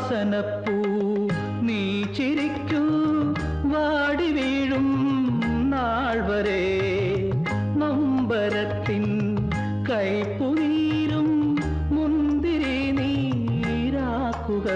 വാസനപ്പൂ നീ ചിരിക്കൂ വാടി വീഴും നാൾ വരെ നൊമ്പരത്തിൻ കൈപ്പുനീരും മുന്തിരി നീരാക്കുക